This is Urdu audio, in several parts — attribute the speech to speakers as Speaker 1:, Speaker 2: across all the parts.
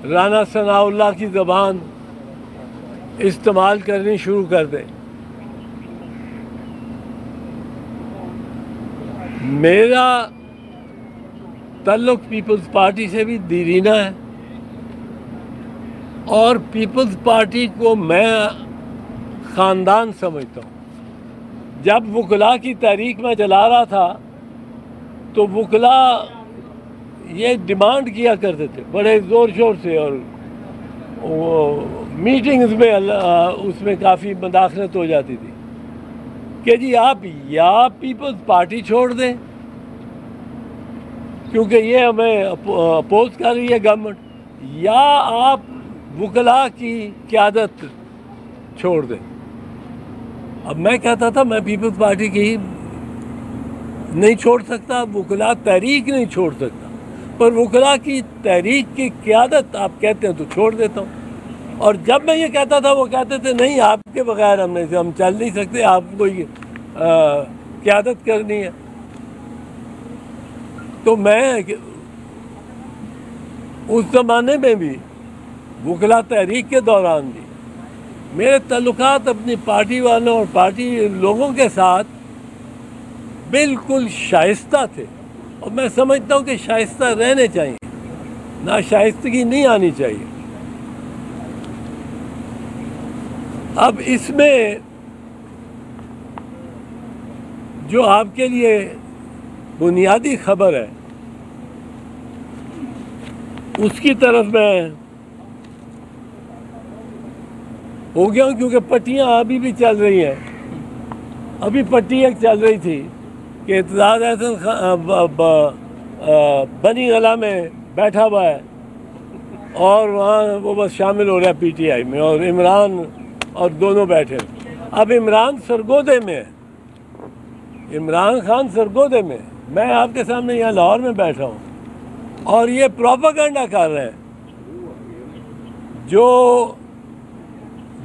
Speaker 1: رانا ثناء اللہ کی زبان استعمال کرنی شروع کر دیں۔ میرا تعلق پیپلز پارٹی سے بھی دیرینہ ہے، اور پیپلز پارٹی کو میں خاندان سمجھتا ہوں۔ جب وکلاء کی تحریک میں چلا رہا تھا تو وکلاء یہ ڈیمانڈ کیا کرتے تھے بڑے زور شور سے، اور میٹنگز میں اس میں کافی مداخلت ہو جاتی تھی کہ جی آپ یا پیپلز پارٹی چھوڑ دیں کیونکہ یہ ہمیں اپوز کر رہی ہے گورنمنٹ، یا آپ وکلاء کی قیادت چھوڑ دیں۔ اب میں کہتا تھا میں پیپلز پارٹی کی نہیں چھوڑ سکتا، وکلاء تحریک نہیں چھوڑ سکتا، پر وکلاء کی تحریک کی قیادت آپ کہتے ہیں تو چھوڑ دیتا ہوں۔ اور جب میں یہ کہتا تھا وہ کہتے تھے نہیں آپ کے بغیر ہم چل نہیں سکتے، آپ کو قیادت کرنی ہے۔ تو میں اس زمانے میں بھی وکلاء تحریک کے دوران بھی میرے تعلقات اپنی پارٹی والوں اور پارٹی لوگوں کے ساتھ بالکل شائستہ تھے، اور میں سمجھتا ہوں کہ شائستہ رہنے چاہیے، ناشائستگی نہیں آنی چاہیے۔ اب اس میں جو آپ کے لیے بنیادی خبر ہے اس کی طرف میں ہو گیا ہوں، کیونکہ پٹیاں ابھی بھی چل رہی ہیں۔ ابھی پٹی ایک چل رہی تھی کہ اعتزاز احسن بنی گلہ میں بیٹھا ہوا ہے اور وہاں وہ بس شامل ہو رہا ہے پی ٹی آئی میں، اور عمران اور دونوں بیٹھے۔ اب عمران سرگودے میں ہے، عمران خان سرگودے میں، میں آپ کے سامنے یہاں لاہور میں بیٹھا ہوں، اور یہ پروپیگنڈا کر رہے ہیں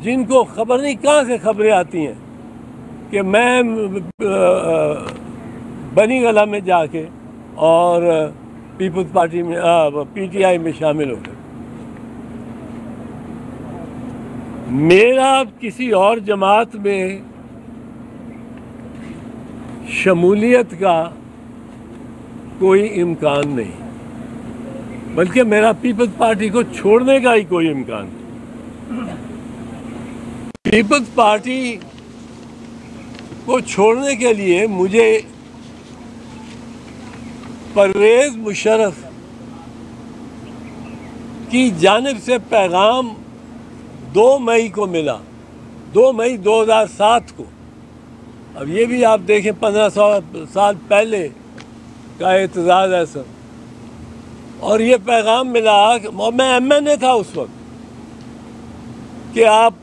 Speaker 1: جن کو خبر نہیں کہاں سے خبریں آتی ہیں کہ میں بنی گلہ میں جا کے اور پیپلز پارٹی میں پی ٹی آئی میں شامل ہو گئے۔ میرا کسی اور جماعت میں شمولیت کا کوئی امکان نہیں، بلکہ میرا پیپلز پارٹی کو چھوڑنے کا ہی کوئی امکان نہیں۔ پیپلز پارٹی کو چھوڑنے کے لیے مجھے پرویز مشرف کی جانب سے پیغام 2 مئی کو ملا، 2 مئی 2007 کو۔ اب یہ بھی آپ دیکھیں 15 سال پہلے کا اعتزاز ہے سر، اور یہ پیغام ملا، میں ایم این اے تھا اس وقت، کہ آپ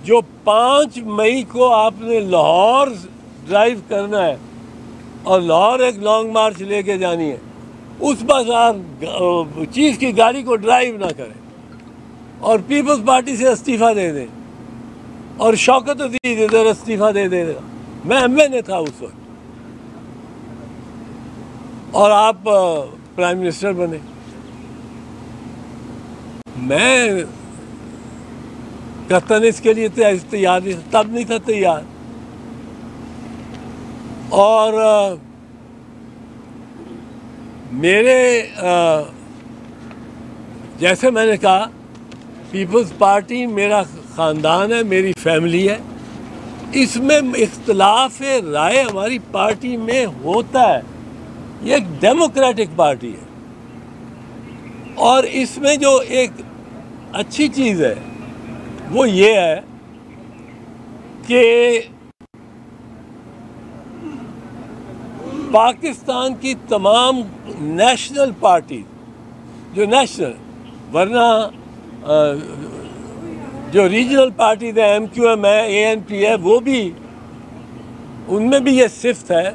Speaker 1: جو 5 مئی کو آپ نے لاہور ڈرائیو کرنا ہے اور لاہور ایک لانگ مارچ لے کے جانی ہے، اس بس آپ چیف کی گاڑی کو ڈرائیو نہ کریں اور پیپلز پارٹی سے استعفیٰ دے دیں، اور شوکت عزیز ادھر استعفیٰ دے دے گا۔ میں ایم این اے تھا اس وقت، اور آپ پرائم منسٹر بنے۔ میں قطعاً اس کے لیے تیار نہیں تھا، تب نہیں تھا تیار، اور میرے جیسے میں نے کہا پیپلز پارٹی میرا خاندان ہے، میری فیملی ہے، اس میں اختلاف رائے ہماری پارٹی میں ہوتا ہے، یہ ایک ڈیموکریٹک پارٹی ہے، اور اس میں جو ایک اچھی چیز ہے وہ یہ ہے کہ پاکستان کی تمام نیشنل پارٹی جو نیشنل، ورنہ جو ریجنل پارٹیز ہیں، ایم کیو ایم ہے، اے این پی ہے، وہ بھی ان میں بھی یہ صفت ہے،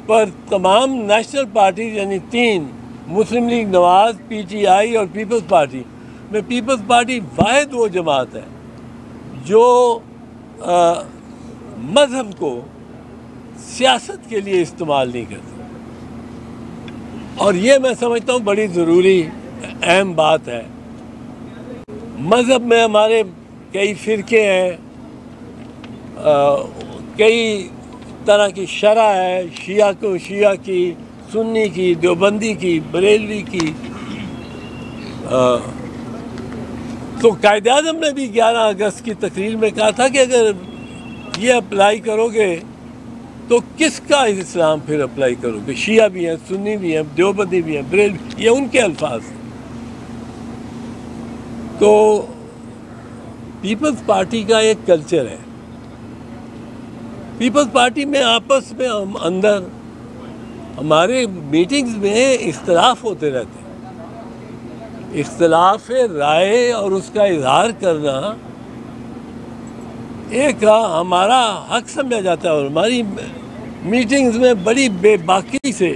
Speaker 1: پر تمام نیشنل پارٹیز یعنی 3 مسلم league Nawaz, P T I اور پیپلز پارٹی میں، پیپلز پارٹی واحد وہ جماعت ہے جو مذہب کو سیاست کے لیے استعمال نہیں کرتی، اور یہ میں سمجھتا ہوں بڑی ضروری اہم بات ہے. مذہب میں ہمارے کئی فرقے ہیں, کئی طرح کی شرح ہے, شیعہ کو شیعہ کی, سنی کی, دیوبندی کی, بریلوی کی. تو قائد اعظم نے بھی 11 اگست کی تقریر میں کہا تھا کہ اگر یہ اپلائی کرو گے تو کس کا اسلام پھر اپلائی کرو گے؟ شیعہ بھی ہیں, سنی بھی ہیں, دیوبندی بھی ہیں, بریلوی, یہ ان کے الفاظ ہیں. تو پیپلز پارٹی کا ایک کلچر ہے. پیپلز پارٹی میں آپس میں ہم اندر ہمارے میٹنگز میں اختلاف ہوتے رہتے ہیں. اختلاف رائے اور اس کا اظہار کرنا ایک ہمارا حق سمجھا جاتا ہے, اور ہماری میٹنگز میں بڑی بے باکی سے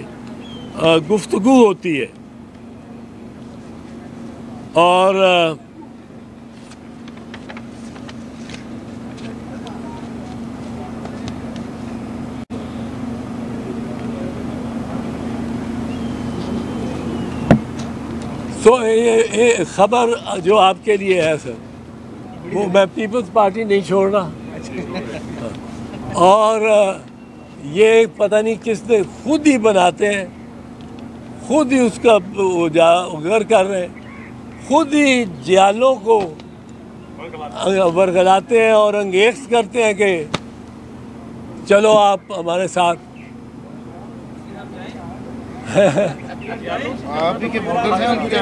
Speaker 1: گفتگو ہوتی ہے. اور یہ خبر جو آپ کے لیے ہے سر, وہ میں پیپلز پارٹی نہیں چھوڑنا, اور یہ پتہ نہیں کس نے خود ہی بناتے ہیں, خود ہی اس کا اجاگر کر رہے ہیں, خود ہی جیالوں کو ورگلاتے ہیں اور انگیز کرتے ہیں کہ چلو آپ ہمارے ساتھ.
Speaker 2: آپ ہی کے ووٹرز ہیں, ان کے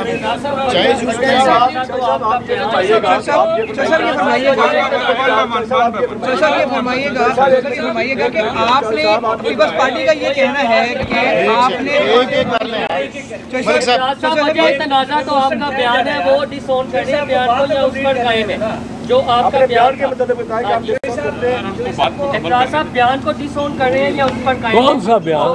Speaker 2: چاہے
Speaker 3: فرمائیے گا کہ آپ نے پیپلز پارٹی کا یہ کہنا ہے کہ آپ نے
Speaker 4: تنازع تو آپ کا بیان ہے وہ ڈس اون کریں بیان کو یا اس پر قائم ہے جو آپ کا بیان کے مطلب صاحب بیان کو ڈس اون کر رہے ہیں یا اس پر قائم؟
Speaker 1: کون سا بیان؟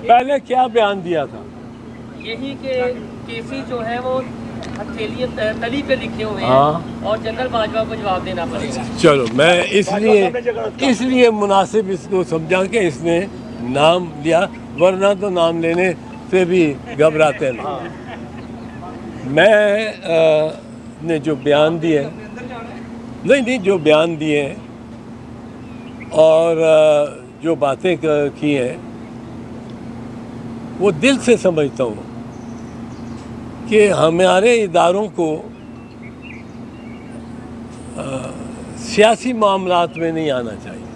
Speaker 1: پہلے کیا بیان دیا تھا؟
Speaker 4: یہی کہ کیسی جو ہے وہ تلی پہ لکھے ہوئے ہیں اور جنرل باجوہ کو جواب دینا پڑے گا.
Speaker 1: چلو میں اس لیے مناسب اس کو سمجھا کہ اس نے نام لیا, ورنہ تو نام لینے سے بھی گھبراتے ہیں. میں نے جو بیان دیے نہیں جو بیان دیے ہیں اور جو باتیں کی ہیں وہ دل سے سمجھتا ہوں کہ ہمارے اداروں کو سیاسی معاملات میں نہیں آنا چاہیے,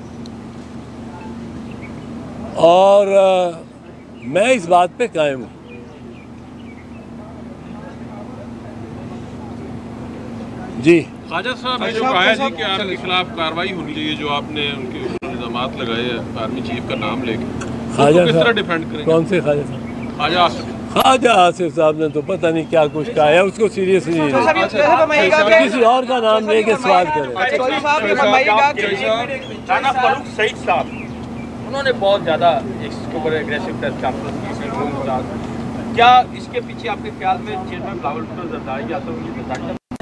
Speaker 1: اور میں اس بات پہ قائم ہوں. جی
Speaker 5: خواجہ صاحب نے جو کہا ہے جی کہ آپ کے خلاف کارروائی ہونی چاہیے, جو آپ نے ان کے الزامات لگائے ہیں آرمی چیف کا نام لے کے,
Speaker 1: خواجہ
Speaker 5: کس طرح ڈیفینڈ کریں گے؟
Speaker 1: کون سے خواجہ صاحب؟
Speaker 5: خواجہ آصف.
Speaker 1: خواجہ آصف صاحب نے تو پتہ نہیں کیا کچھ کہا ہے, اس کو سیریسلی نہیں لیں, کسی اور کا نام لے کے سوال کریں.
Speaker 6: رانا فاروق سعید صاحب انہوں نے بہت زیادہ اس کے اوپر ایگریسو پریس کانفرنس کی, کیا اس کے پیچھے آپ کے خیال میں چیئرمین بلاول بھٹو زرداری یا تو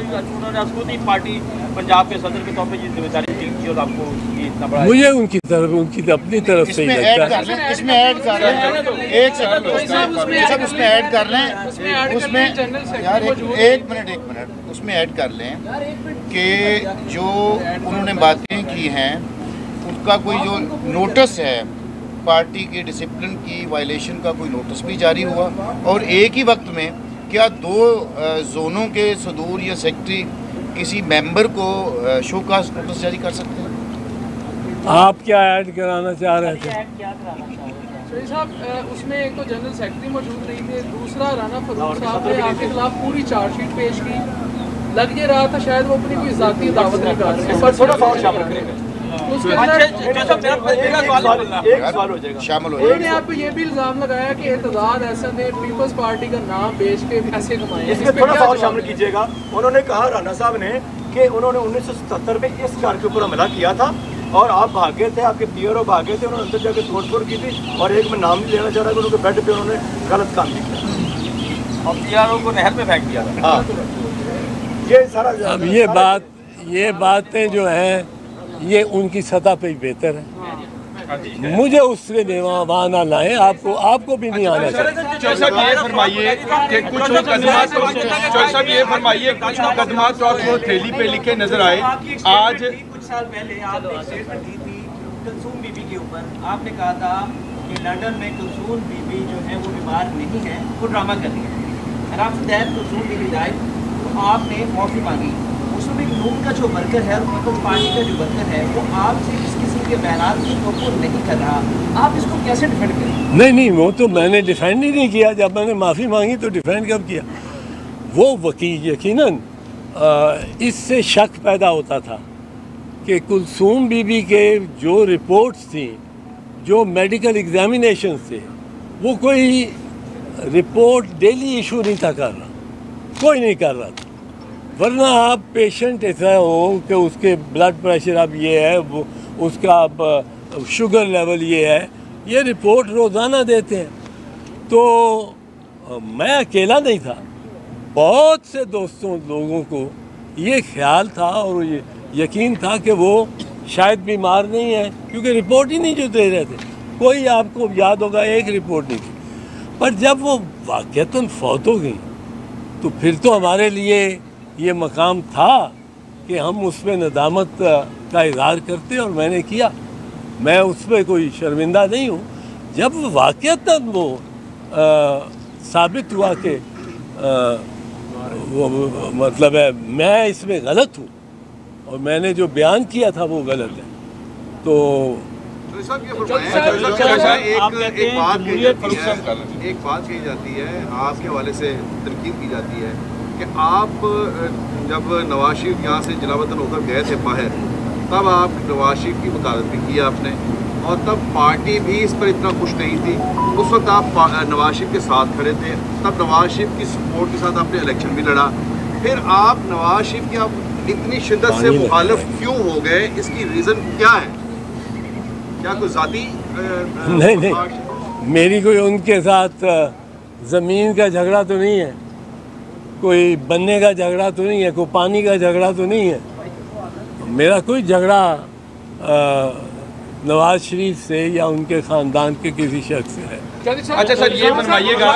Speaker 6: انہوں نے خود پارٹی پنجاب کے صدر کے طور پہ یہ ذمہ داری دی تھی اور آپ کو یہ اتنا بڑا
Speaker 1: مجھے ان کی طرف ان کی اپنی طرف سے ہی لگتا ہے.
Speaker 2: اس میں ایڈ کر لیں, ایک سیکنڈ اس میں ایڈ کر لیں, اس میں یار ایک منٹ اس میں ایڈ کر لیں کہ جو انہوں نے باتیں کی ہیں ان کا کوئی جو نوٹس ہے پارٹی کے ڈسپلن کی وائلیشن کا کوئی نوٹس بھی جاری ہوا, اور ایک ہی وقت میں کیا 2 زونوں کے صدور یا سیکٹری کسی ممبر کو شو کاز نوٹس جاری کر سکتے ہیں؟
Speaker 1: آپ کیا ایڈ کرانا چاہ رہے تھے؟
Speaker 3: شریف صاحب اس میں ایک تو جنرل سیکرٹری موجود نہیں تھے, دوسرا رانا فاروق صاحب نے آپ کے خلاف پوری چارج شیٹ پیش کی, لگ یہ رہا تھا شاید وہ اپنی کوئی ذاتی دعوت نہیں کر رہے ہیں.
Speaker 6: تھوڑا سا اور شامل کریں شامل ہو
Speaker 3: انہوں نے آپ کو یہ بھی الزام لگایا کہ اعتزاز احسن نے پیپلز پارٹی کا نام بیچ کے پیسے کمائے.
Speaker 6: اس میں تھوڑا سا اور شامل کیجیے گا. انہوں نے کہا رانا صاحب نے کہ انہوں نے 1977 میں اس کار کے اوپر حملہ کیا تھا اور آپ بھاگے تھے, آپ کے پیئر بھاگے تھے, انہوں نے اندر جا کے توڑ پھوڑ کی تھی, اور ایک میں نام نہیں لینا چاہ رہا کہ انہوں کے بیڈ پہ انہوں نے غلط کام کیا اور پیئروں کو نہر میں پھینک دیا تھا. یہ سارا
Speaker 1: اب یہ باتیں جو ہیں یہ ان کی سطح پہ ہی بہتر ہے. مجھے اس سے وہاں نہ لائیں، آپ کو بھی نہیں آنا چاہیے۔
Speaker 7: چوہدری صاحب یہ فرمائیے کہ کچھ مقدمات چوہدری صاحب یہ فرمائیے کچھ مقدمات تو آپ کو تھیلی پہ لکھے نظر آئے۔ آج
Speaker 8: کچھ سال پہلے آپ نے اسٹیٹمنٹ دی تھی کلثوم بی بی کے اوپر، آپ نے کہا تھا کہ لنڈن میں کلثوم بی بی جو ہے وہ بیمار نہیں ہے، وہ ڈرامہ کر رہی ہے، اور آپ سے کلثوم بی بی ڈائٹ تو آپ نے معافی مانگی۔ مسلم نون کا جو ورکر ہے اور پیپلز پارٹی کا جو ورکر ہے وہ آپ سے اس قسم کے بیانات کی توقع نہیں کر رہا، آپ اس کو کیسے ڈیفینڈ کریں؟
Speaker 1: نہیں، وہ تو میں نے ڈیفینڈ ہی نہیں کیا، جب میں نے معافی مانگی تو ڈیفینڈ کب کیا؟ وہ وکیل یقیناً اس سے شک پیدا ہوتا تھا کہ کلثوم بی بی کے جو رپورٹس تھیں، جو میڈیکل ایگزامینیشنز تھے، وہ کوئی رپورٹ ڈیلی ایشو نہیں تھا کر رہا، کوئی نہیں کر رہا تھا۔ ورنہ آپ پیشنٹ ایسا ہو کہ اس کے بلڈ پریشر اب یہ ہے، وہ اس کا اب شوگر لیول یہ ہے، یہ رپورٹ روزانہ دیتے ہیں۔ تو میں اکیلا نہیں تھا، بہت سے لوگوں کو یہ خیال تھا اور یہ یقین تھا کہ وہ شاید بیمار نہیں ہے، کیونکہ رپورٹ ہی نہیں جو دے رہے تھے، کوئی آپ کو یاد ہوگا ایک رپورٹ نہیں تھی۔ پر جب وہ واقعتاً فوت ہو گئی تو پھر تو ہمارے لیے یہ مقام تھا کہ ہم اس پہ ندامت کا اظہار کرتے، اور میں نے کیا۔ میں اس پہ کوئی شرمندہ نہیں ہوں۔ جب واقعتاً وہ ثابت ہوا کہ وہ مطلب ہے میں اس میں غلط ہوں اور میں نے جو بیان کیا تھا وہ غلط ہے، تو
Speaker 9: ایک بات کہی جاتی ہے، آپ کے حوالے سے تنقید کی جاتی ہے کہ آپ جب نواز شریف یہاں سے جلا وطن ہو کر گئے تھے باہر، تب آپ نواز شریف کی وکالت بھی کی آپ نے، اور تب پارٹی بھی اس پر اتنا خوش نہیں تھی۔ اس وقت آپ نواز شریف کے ساتھ کھڑے تھے، تب نواز شریف کی سپورٹ کے ساتھ آپ نے الیکشن بھی لڑا، پھر آپ نواز شریف کی آپ اتنی شدت سے مخالف کیوں ہو گئے؟ اس کی ریزن کیا ہے؟ کیا کوئی ذاتی
Speaker 1: نہیں، میری کوئی ان کے ساتھ زمین کا جھگڑا تو نہیں ہے، کوئی بننے کا جھگڑا تو نہیں ہے، کوئی پانی کا جھگڑا تو نہیں ہے۔ میرا کوئی جھگڑا نواز شریف سے یا ان کے خاندان کے کسی شخص سے ہے۔
Speaker 7: اچھا سر یہ فرمائیے گا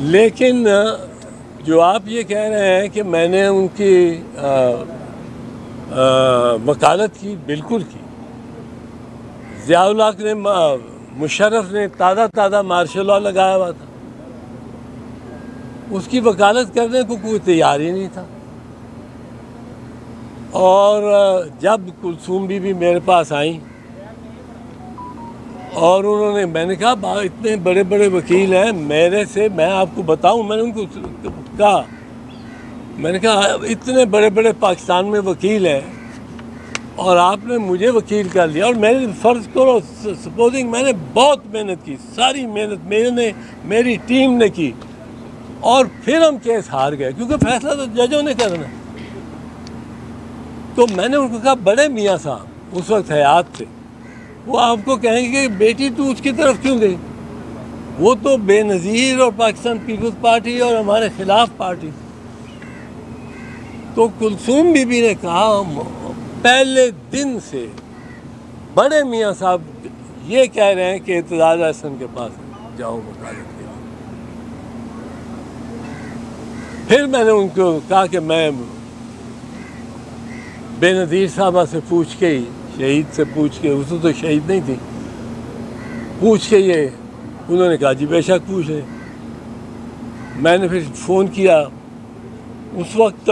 Speaker 1: لیکن جو آپ یہ کہہ رہے ہیں کہ میں نے ان کی وکالت کی، بالکل کی۔ ضیاء الحق نے، مشرف نے تازہ مارشل لاء لگایا ہوا تھا، اس کی وکالت کرنے کو کوئی تیار ہی نہیں تھا۔ اور جب کلثوم بی بی میرے پاس آئیں اور انہوں نے، میں نے کہا اتنے بڑے بڑے وکیل ہیں میرے سے، میں آپ کو بتاؤں، میں نے ان کو کہا، میں نے کہا اتنے بڑے بڑے پاکستان میں وکیل ہیں اور آپ نے مجھے وکیل کر لیا، اور میں نے فرض کرو سپوزنگ میں نے بہت محنت کی، ساری محنت میری ٹیم نے کی، اور پھر ہم کیس ہار گئے، کیونکہ فیصلہ تو ججوں نے کرنا۔ تو میں نے ان کو کہا بڑے میاں صاحب اس وقت حیات تھے، وہ آپ کو کہیں گے کہ بیٹی تو اس کی طرف کیوں گئی، وہ تو بے نظیر اور پاکستان پیپلز پارٹی اور ہمارے خلاف پارٹی۔ تو کلثوم بی بی نے کہا پہلے دن سے بڑے میاں صاحب یہ کہہ رہے ہیں کہ اعتزاز احسن کے پاس جاؤ وکالت کے لیے۔ پھر میں نے ان کو کہا کہ میں بے نظیر صاحبہ سے پوچھ کے ہی، شہید سے پوچھ کے، اس تو شہید نہیں تھی، پوچھ کے یہ، انہوں نے کہا جی بے شک پوچھ لیں۔ میں نے پھر فون کیا، اس وقت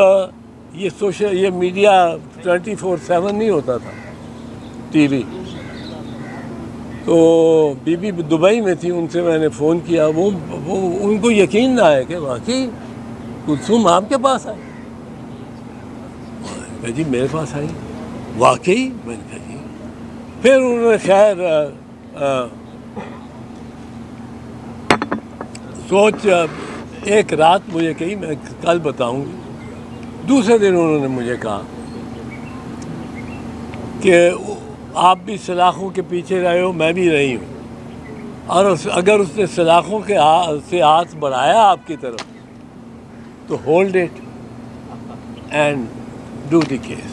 Speaker 1: یہ میڈیا 24/7 نہیں ہوتا تھا، ٹی وی، تو بی بی دبئی میں تھی، ان سے میں نے فون کیا، وہ ان کو یقین نہ آئے کہ واقعی کلثوم آپ کے پاس آئی۔ کہ جی میرے پاس آئی واقعی؟ میں نے کہا جی۔ پھر انہوں نے خیر سوچ ایک رات مجھے کہی، میں کل بتاؤں گی۔ دوسرے دن انہوں نے مجھے کہا کہ آپ بھی سلاخوں کے پیچھے رہے ہو، میں بھی رہی ہوں، اور اگر اس نے سلاخوں کے سے ہاتھ بڑھایا آپ کی طرف تو hold it. and do the case.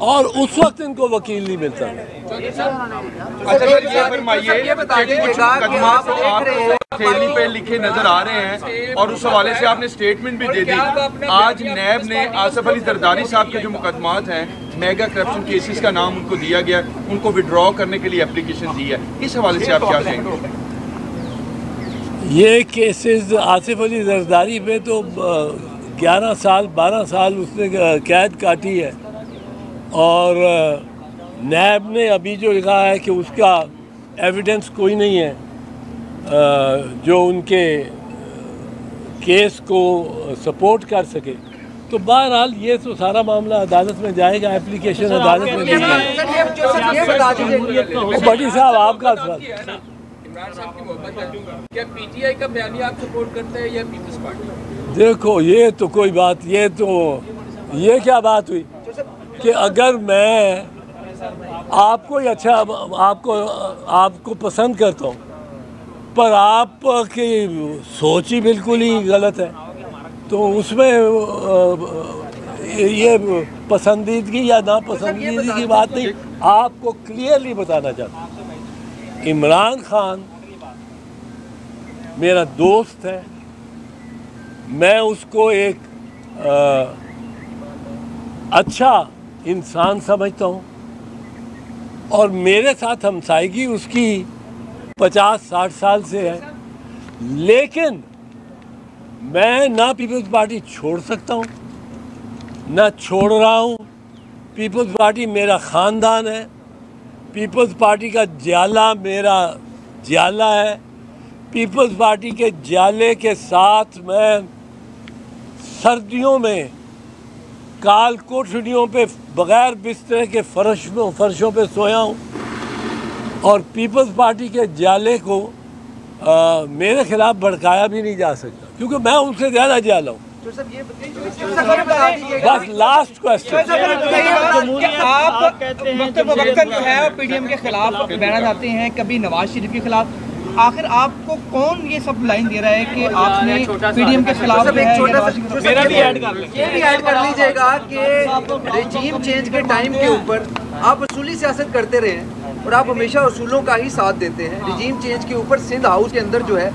Speaker 1: اور اس وقت ان کو وکیل نہیں ملتا.
Speaker 7: اچھا سر یہ فرمائیے کہ کچھ مقدمات آپ کو تھیلی پہ لکھے نظر آ رہے ہیں اور اس حوالے سے آپ نے سٹیٹمنٹ بھی دے دی. آج نیب نے آصف علی زرداری صاحب کے جو مقدمات ہیں میگا کرپشن کیسز کا نام ان کو دیا گیا, ان کو وڈرا کرنے کے لیے اپلیکیشن دی ہے, اس حوالے سے آپ کیا کہیں گے؟
Speaker 1: یہ کیسز آصف علی زرداری پہ تو 11 سال 12 سال اس نے قید کاٹی ہے, اور نیب نے ابھی جو کہا ہے کہ اس کا ایویڈنس کوئی نہیں ہے جو ان کے کیس کو سپورٹ کر سکے. تو بہرحال یہ تو سارا معاملہ عدالت میں جائے گا, اپلیکیشن عدالت میں دی جائے گی. بھٹی صاحب آپ کا سوال.
Speaker 3: عمران صاحب کی محبت ہے, کیا پی ٹی آئی کا بیانیہ آپ سپورٹ کرتے ہیں یا پیپلز پارٹی؟
Speaker 1: دیکھو یہ تو کوئی بات, یہ کیا بات ہوئی کہ اگر میں آپ کو اچھا آپ کو پسند کرتا ہوں پر آپ کی سوچ ہی بالکل ہی غلط ہے, تو اس میں یہ پسندیدگی یا ناپسندیدگی کی بات نہیں. آپ کو کلیئرلی بتانا چاہتا ہوں, عمران خان میرا دوست ہے, میں اس کو ایک اچھا انسان سمجھتا ہوں, اور میرے ساتھ ہمسائیگی اس کی 50-60 سال سے ہے. لیکن میں نہ پیپلز پارٹی چھوڑ سکتا ہوں نہ چھوڑ رہا ہوں. پیپلز پارٹی میرا خاندان ہے, پیپلز پارٹی کا جالہ میرا جالہ ہے. پیپلز پارٹی کے جالے کے ساتھ میں سردیوں میں کال کوٹھڑیوں پہ بغیر بسترے کے فرشوں پہ سویا ہوں, اور پیپلز پارٹی کے جالے کو میرے خلاف بھڑکایا بھی نہیں جا سکتا, کیونکہ میں ان سے زیادہ جالا ہوں. بس لاسٹ کوسچن,
Speaker 8: آپ وقتاً جو ہے پی ڈی ایم کے خلاف بیان جاتے ہیں, کبھی نواز شریف کے خلاف, آخر آپ کو کون یہ سب لائن دے رہا ہے کہ آپ نے پی ڈی ایم کے خلاف
Speaker 10: یہ بھی ایڈ کر لیجئے گا کہ رجیم چینج کے ٹائم کے اوپر آپ اصولی سیاست کرتے رہے ہیں اور آپ ہمیشہ اصولوں کا ہی ساتھ دیتے ہیں. رجیم چینج کے اوپر سندھ ہاؤس کے اندر جو ہے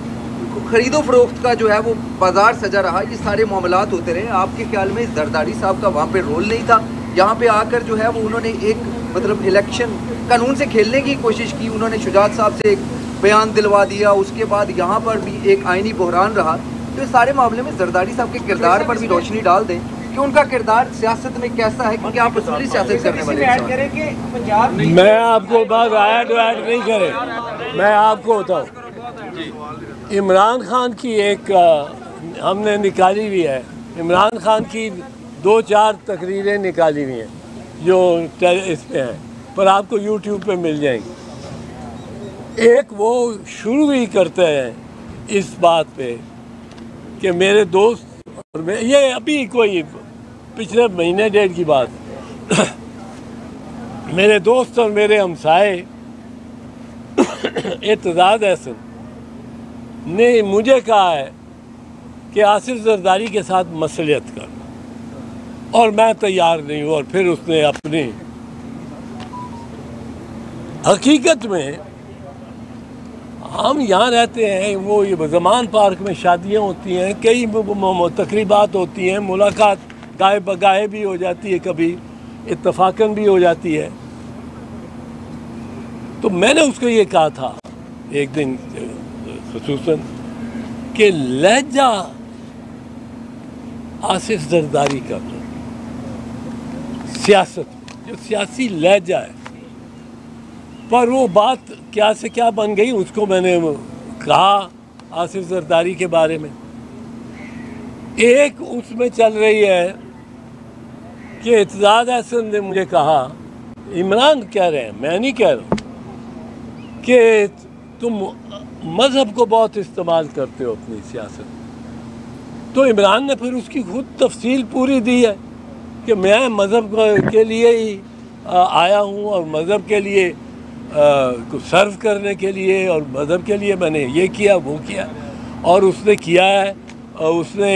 Speaker 10: خرید و فروخت کا جو ہے وہ بازار سجا رہا, یہ سارے معاملات ہوتے رہے. آپ کے خیال میں زرداری صاحب کا وہاں پہ رول نہیں تھا؟ یہاں پہ آ کر جو ہے وہ انہوں نے ایک مطلب الیکشن قانون سے کھیلنے کی کوشش کی, انہوں نے شجاعت صاحب سے ایک بیان دلوا دیا, اس کے بعد یہاں پر بھی ایک آئینی بحران رہا. تو اس سارے معاملے میں زرداری صاحب کے کردار پر بھی روشنی ڈال دیں کہ ان کا کردار سیاست میں کیسا ہے, کیونکہ آپ اصولی سیاست کرنے والے ہیں.
Speaker 1: میں آپ کو بات ایڈ نہیں کرے, میں آپ کو بتاؤں. عمران خان کی ایک ہم نے نکالی ہوئی ہے, عمران خان کی 2-4 تقریریں نکالی ہوئی ہیں جو اس پہ ہیں, پر آپ کو یوٹیوب پہ مل جائیں گی. ایک وہ شروع ہی کرتے ہیں اس بات پہ کہ میرے دوست, اور یہ ابھی کوئی پچھلے مہینے ڈیڑھ کی بات, میرے دوست اور میرے ہمسائے اعتزاز احسن نے مجھے کہا ہے کہ آصف زرداری کے ساتھ مصلحت کر, اور میں تیار نہیں ہوں. اور پھر اس نے اپنی حقیقت میں ہم یہاں رہتے ہیں, وہ زمان پارک میں شادیاں ہوتی ہیں, کئی تقریبات ہوتی ہیں, ملاقات گائے بگائے بھی ہو جاتی ہے, کبھی اتفاقاً بھی ہو جاتی ہے. تو میں نے اس کو یہ کہا تھا ایک دن خصوصاً کہ لہجہ آصف زرداری کا سیاست جو سیاسی لہجہ ہے, پر وہ بات کیا سے کیا بن گئی, اس کو میں نے کہا آصف زرداری کے بارے میں. ایک اس میں چل رہی ہے کہ اعتزاز احسن نے مجھے کہا, عمران کہہ رہے ہیں, میں نہیں کہہ رہا ہوں, کہ تم مذہب کو بہت استعمال کرتے ہو اپنی سیاست. تو عمران نے پھر اس کی خود تفصیل پوری دی ہے کہ میں مذہب کے لیے ہی آیا ہوں, اور مذہب کے لیے سرو کرنے کے لیے, اور مذہب کے لیے میں نے یہ کیا وہ کیا, اور اس نے کیا ہے. اس نے